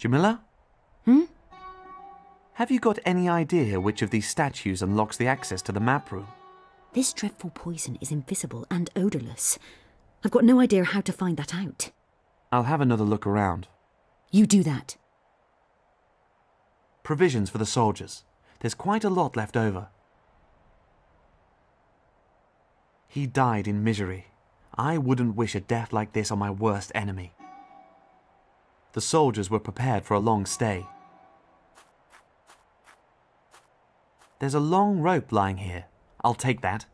Jamila? Hmm? Have you got any idea which of these statues unlocks the access to the map room? This dreadful poison is invisible and odourless. I've got no idea how to find that out. I'll have another look around. You do that. Provisions for the soldiers. There's quite a lot left over. He died in misery. I wouldn't wish a death like this on my worst enemy. The soldiers were prepared for a long stay. There's a long rope lying here. I'll take that.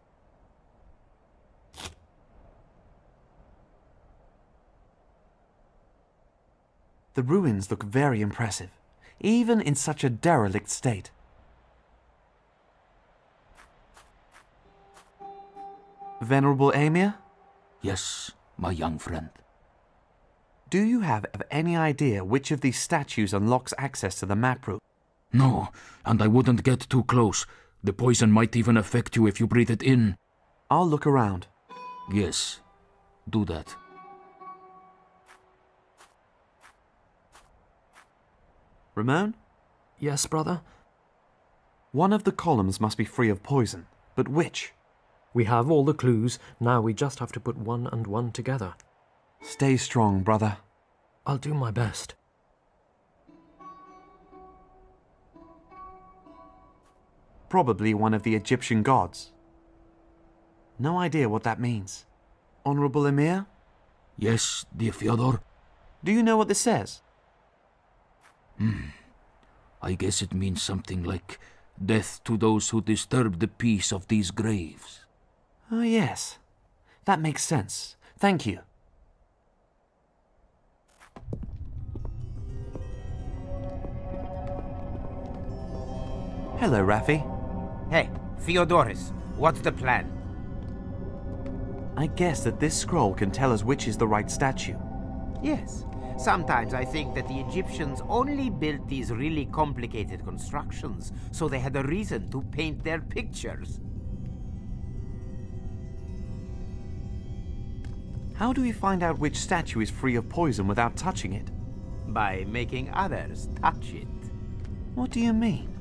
The ruins look very impressive, even in such a derelict state. Venerable Emir? Yes, my young friend. Do you have any idea which of these statues unlocks access to the map room? No, and I wouldn't get too close. The poison might even affect you if you breathe it in. I'll look around. Yes, do that. Ramon? Yes, brother? One of the columns must be free of poison, but which? We have all the clues, now we just have to put one and one together. Stay strong, brother. I'll do my best. Probably one of the Egyptian gods. No idea what that means. Honorable Emir? Yes, dear Fyodor? Do you know what this says? I guess it means something like death to those who disturb the peace of these graves. Oh, yes. That makes sense. Thank you. Hello, Raffi. Hey, Theodorus, what's the plan? I guess that this scroll can tell us which is the right statue. Yes. Sometimes I think that the Egyptians only built these really complicated constructions so they had a reason to paint their pictures. How do we find out which statue is free of poison without touching it? By making others touch it. What do you mean?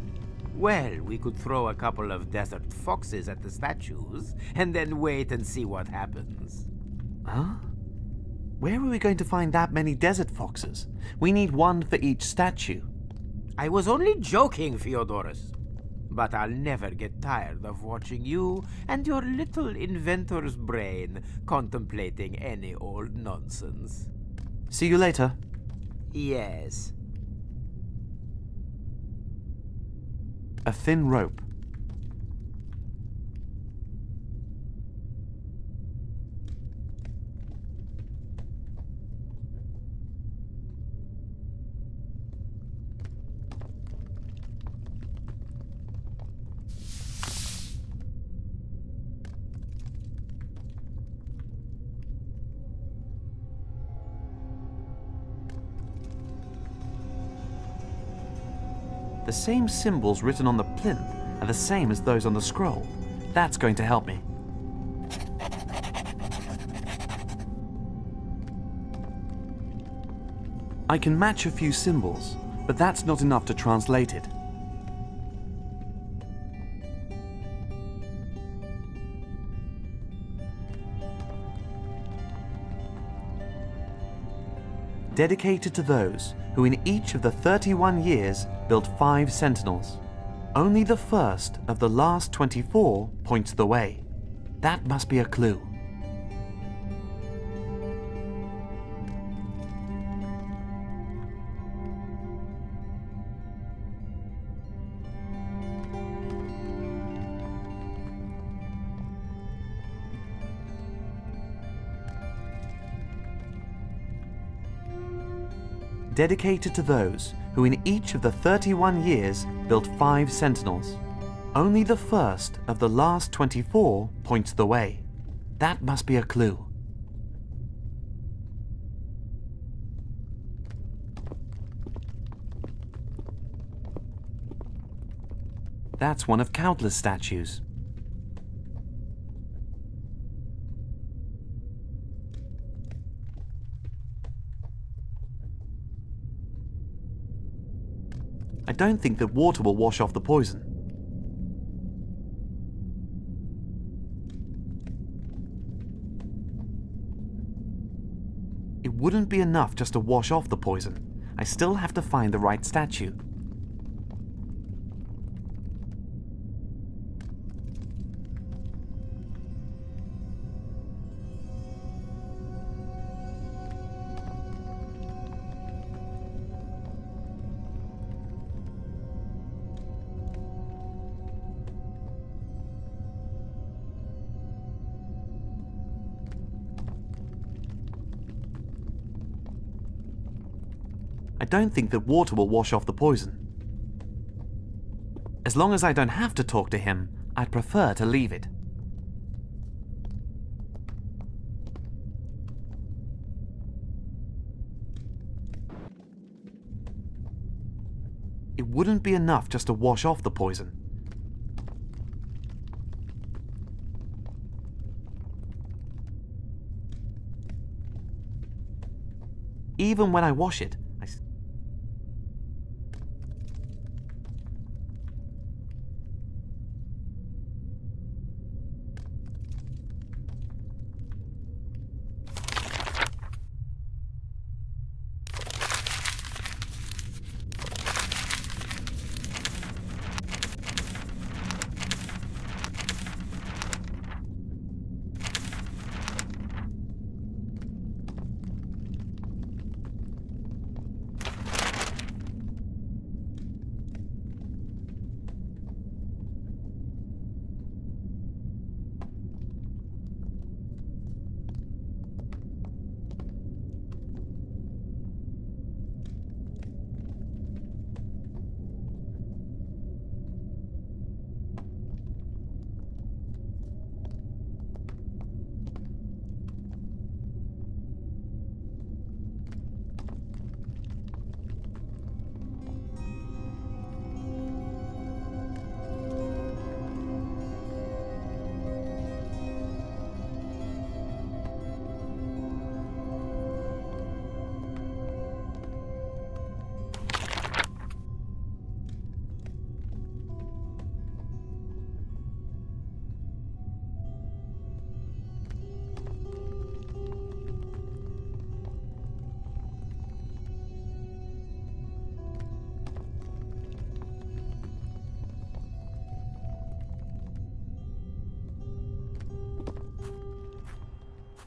Well, we could throw a couple of desert foxes at the statues, and then wait and see what happens. Huh? Where are we going to find that many desert foxes? We need one for each statue. I was only joking, Theodorus. But I'll never get tired of watching you and your little inventor's brain contemplating any old nonsense. See you later. Yes. A thin rope. The same symbols written on the plinth are the same as those on the scroll. That's going to help me. I can match a few symbols, but that's not enough to translate it. Dedicated to those who in each of the 31 years built 5 sentinels. Only the first of the last 24 points the way. That must be a clue. Dedicated to those who in each of the 31 years built 5 sentinels. Only the first of the last 24 points the way. That must be a clue. That's one of countless statues. I don't think that water will wash off the poison. It wouldn't be enough just to wash off the poison. I still have to find the right statue. I don't think that water will wash off the poison. As long as I don't have to talk to him, I'd prefer to leave it. It wouldn't be enough just to wash off the poison. Even when I wash it,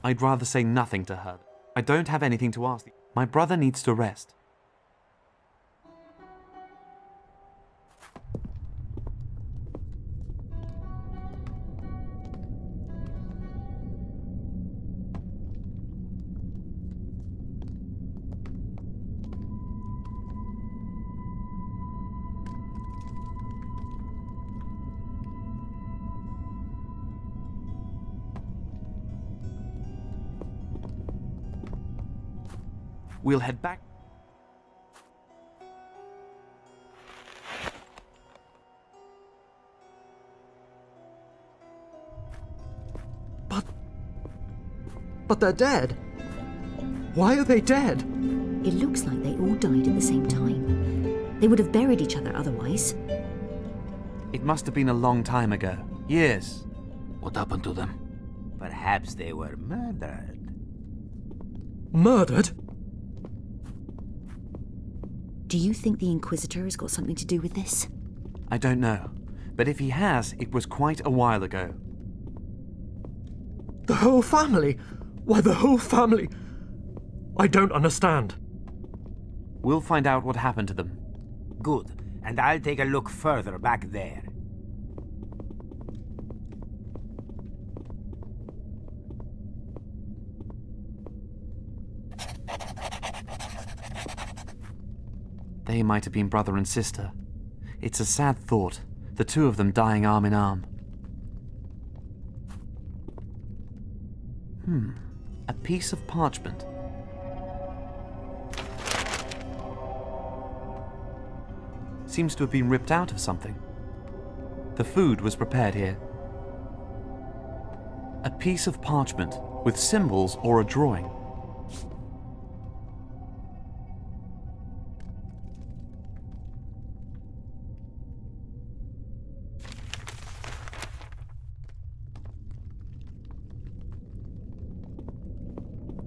I'd rather say nothing to her. I don't have anything to ask. My brother needs to rest. We'll head back. But they're dead. Why are they dead? It looks like they all died at the same time. They would have buried each other otherwise. It must have been a long time ago. Years. What happened to them? Perhaps they were murdered. Murdered? Do you think the Inquisitor has got something to do with this? I don't know. But if he has, it was quite a while ago. The whole family? Why, the whole family? I don't understand. We'll find out what happened to them. Good. And I'll take a look further back there. They might have been brother and sister. It's a sad thought, the two of them dying arm in arm. A piece of parchment. Seems to have been ripped out of something. The food was prepared here. A piece of parchment with symbols or a drawing.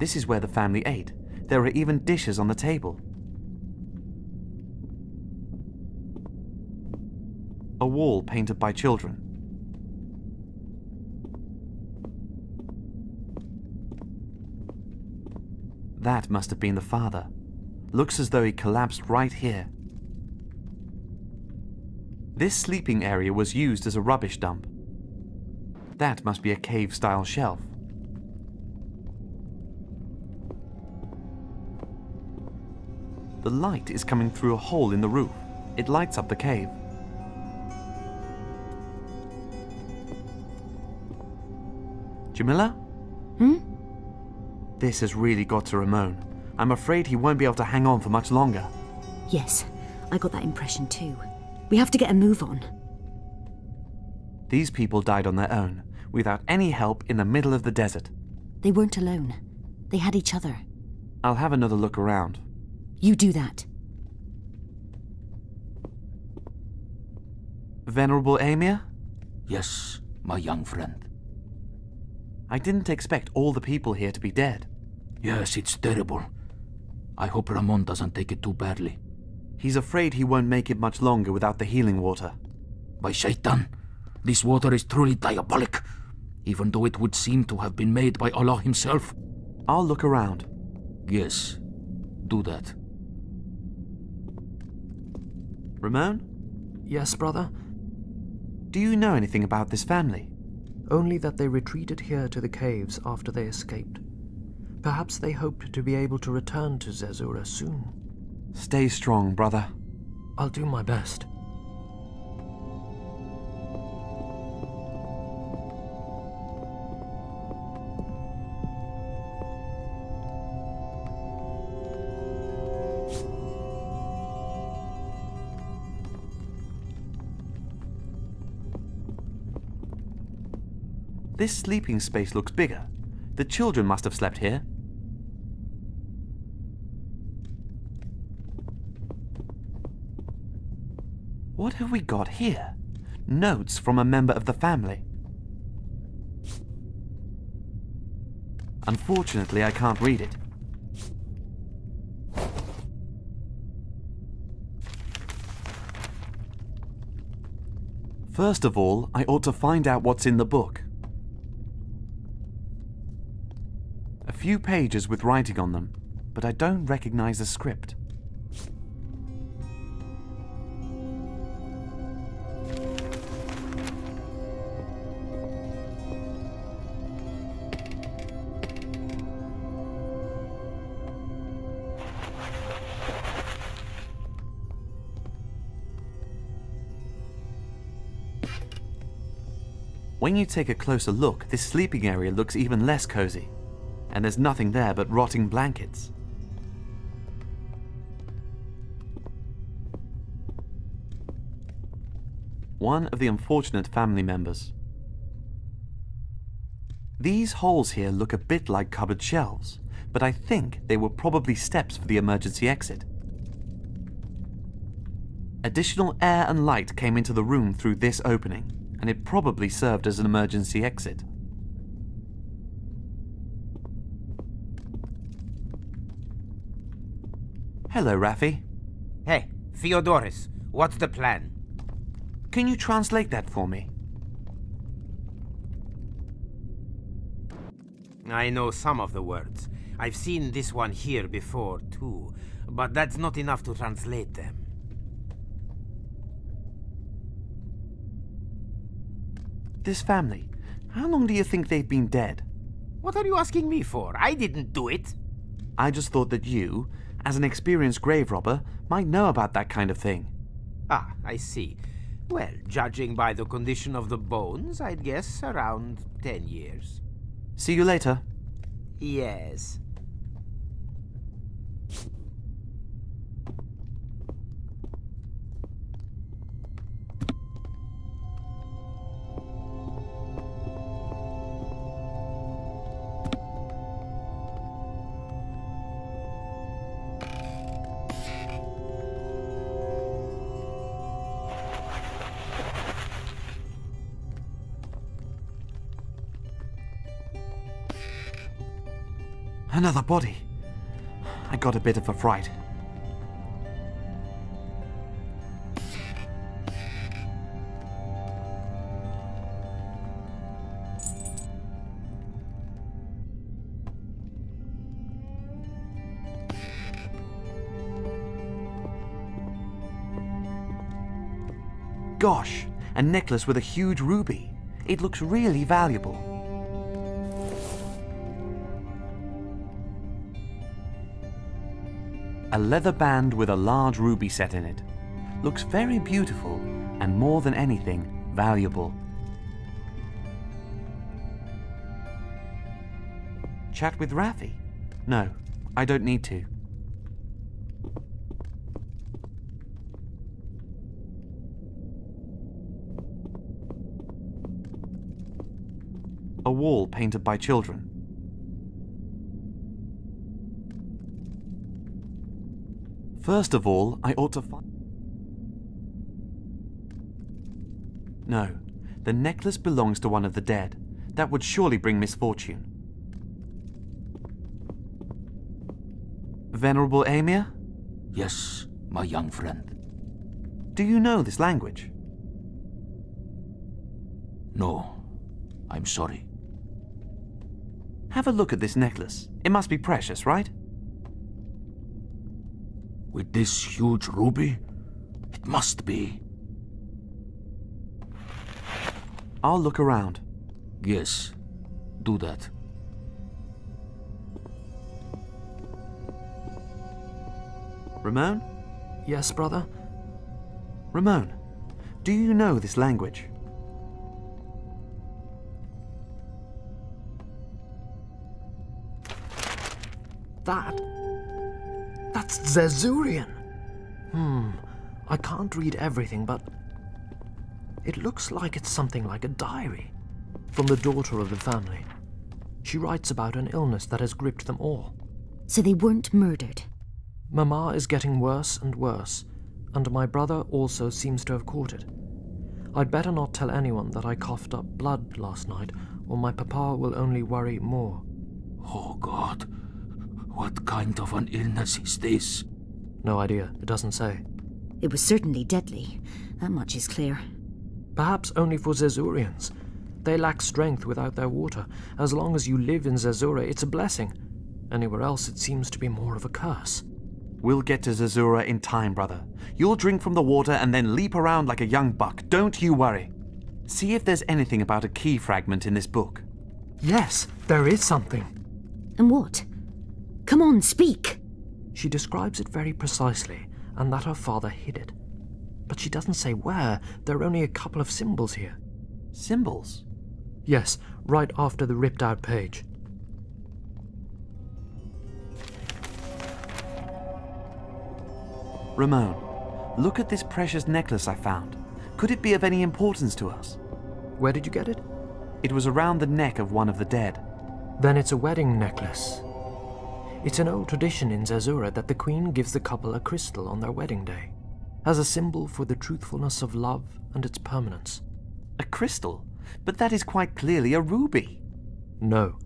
This is where the family ate. There are even dishes on the table. A wall painted by children. That must have been the father. Looks as though he collapsed right here. This sleeping area was used as a rubbish dump. That must be a cave-style shelf. The light is coming through a hole in the roof. It lights up the cave. Jamila? Hmm? This has really got to Ramon. I'm afraid he won't be able to hang on for much longer. Yes, I got that impression too. We have to get a move on. These people died on their own, without any help in the middle of the desert. They weren't alone. They had each other. I'll have another look around. You do that. Venerable Amir? Yes, my young friend. I didn't expect all the people here to be dead. Yes, it's terrible. I hope Ramon doesn't take it too badly. He's afraid he won't make it much longer without the healing water. By Shaitan, this water is truly diabolic, even though it would seem to have been made by Allah himself. I'll look around. Yes, do that. Ramon? Yes, brother? Do you know anything about this family? Only that they retreated here to the caves after they escaped. Perhaps they hoped to be able to return to Zerzur soon. Stay strong, brother. I'll do my best. This sleeping space looks bigger. The children must have slept here. What have we got here? Notes from a member of the family. Unfortunately, I can't read it. First of all, I ought to find out what's in the book. A few pages with writing on them, but I don't recognize the script. When you take a closer look, this sleeping area looks even less cozy. And there's nothing there but rotting blankets. One of the unfortunate family members. These holes here look a bit like cupboard shelves, but I think they were probably steps for the emergency exit. Additional air and light came into the room through this opening, and it probably served as an emergency exit. Hello, Raffi. Hey, Theodorus, what's the plan? Can you translate that for me? I know some of the words. I've seen this one here before, too, but that's not enough to translate them. This family, how long do you think they've been dead? What are you asking me for? I didn't do it. I just thought that you, as an experienced grave robber, might know about that kind of thing. Ah, I see. Well, judging by the condition of the bones, I'd guess around 10 years. See you later. Yes. Another body. I got a bit of a fright. Gosh, a necklace with a huge ruby. It looks really valuable. A leather band with a large ruby set in it. Looks very beautiful and, more than anything, valuable. Chat with Raffi? No, I don't need to. A wall painted by children. First of all, I ought to find... No, the necklace belongs to one of the dead. That would surely bring misfortune. Venerable Emir? Yes, my young friend. Do you know this language? No, I'm sorry. Have a look at this necklace. It must be precious, right? With this huge ruby? It must be. I'll look around. Yes, do that. Ramon? Yes, brother? Ramon, do you know this language? That's Zerzurian. I can't read everything, but it looks like it's something like a diary from the daughter of the family. She writes about an illness that has gripped them all. So they weren't murdered? Mama is getting worse and worse, and my brother also seems to have caught it. I'd better not tell anyone that I coughed up blood last night, or my papa will only worry more. Oh God, what kind of an illness is this? No idea, it doesn't say. It was certainly deadly. That much is clear. Perhaps only for Zerzurians. They lack strength without their water. As long as you live in Zerzura, it's a blessing. Anywhere else, it seems to be more of a curse. We'll get to Zerzura in time, brother. You'll drink from the water and then leap around like a young buck. Don't you worry. See if there's anything about a key fragment in this book. Yes, there is something. And what? Come on, speak! She describes it very precisely, and that her father hid it. But she doesn't say where. There are only a couple of symbols here. Symbols? Yes, right after the ripped-out page. Ramon, look at this precious necklace I found. Could it be of any importance to us? Where did you get it? It was around the neck of one of the dead. Then it's a wedding necklace. It's an old tradition in Zerzura that the queen gives the couple a crystal on their wedding day, as a symbol for the truthfulness of love and its permanence. A crystal? But that is quite clearly a ruby. No,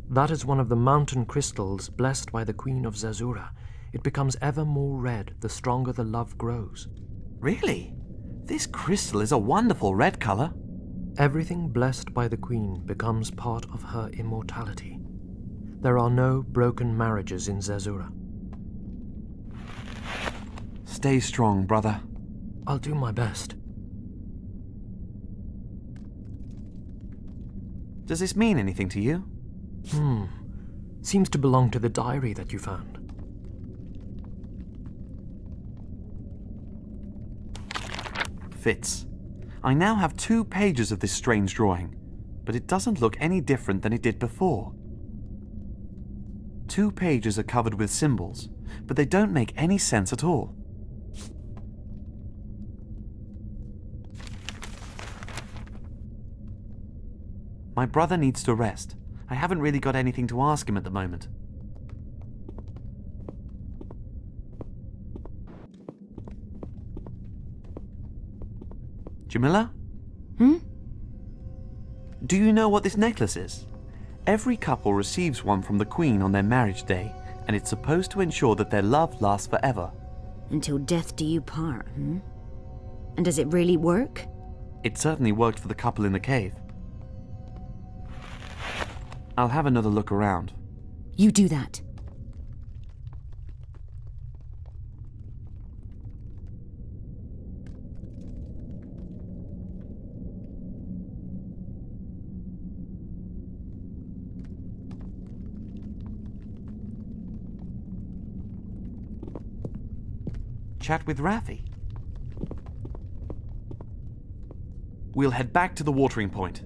that is one of the mountain crystals blessed by the Queen of Zerzura. It becomes ever more red the stronger the love grows. Really? This crystal is a wonderful red color. Everything blessed by the Queen becomes part of her immortality. There are no broken marriages in Zerzura. Stay strong, brother. I'll do my best. Does this mean anything to you? Seems to belong to the diary that you found. Fits. I now have 2 pages of this strange drawing, but it doesn't look any different than it did before. 2 pages are covered with symbols, but they don't make any sense at all. My brother needs to rest. I haven't really got anything to ask him at the moment. Jamila? Hmm? Do you know what this necklace is? Every couple receives one from the Queen on their marriage day, and it's supposed to ensure that their love lasts forever. Until death do you part, hmm? And does it really work? It certainly worked for the couple in the cave. I'll have another look around. You do that. Chat with Raffi. We'll head back to the watering point.